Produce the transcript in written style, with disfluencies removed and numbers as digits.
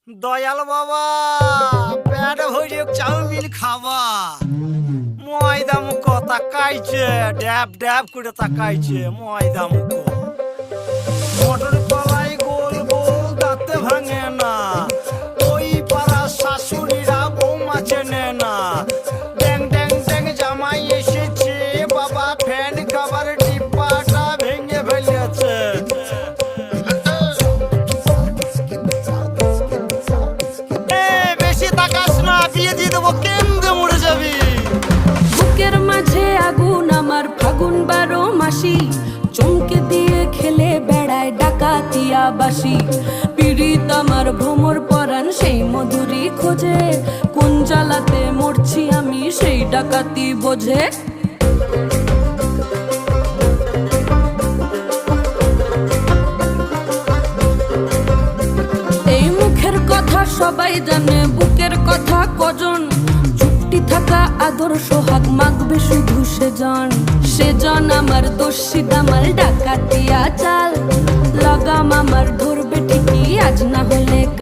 দয়াল বাবা পেট ভরে চাউমিন খাবা ময়দা মুখ তাকাইছে ড্যাব ড্যাব করে তাকাইছে ময়দা মুখ মটর কলাই গোল গোল দাঁতে ভাঙে না ওই পাড়া শাশুড়িরা বৌমা চেনে না ড্যাং ড্যাং ড্যাং জামাই এসেছে বাবা ফ্যান খাবার ডিব্বাটা ভেঙে ফেলেছে বেশি তাকাস না বিয়ে দিয়ে দেবো কেন্দ্রে মরে যাবি বুকের মাঝে আগুন আমার ফাগুন 12 মাসি চমকে দিয়ে খেলে বেড়ায় ডাকাতিয়া বাসি পীড়িত আমার ভ্রমর পরাণ সেই মধুরী খোঁজে কোন জ্বালাতে মরছি আমি সেই ডাকাতি বোঝে এই মুখের কথা সবাই জানে বুকের কথা কজন চুপটি থাকা আদর সোহাগ মাগবে শুধু সেজন আমার দোষী দামাল ডাকাতিয়া চাল লাগাম আমার ধরবে ঠিকই আজ না হলে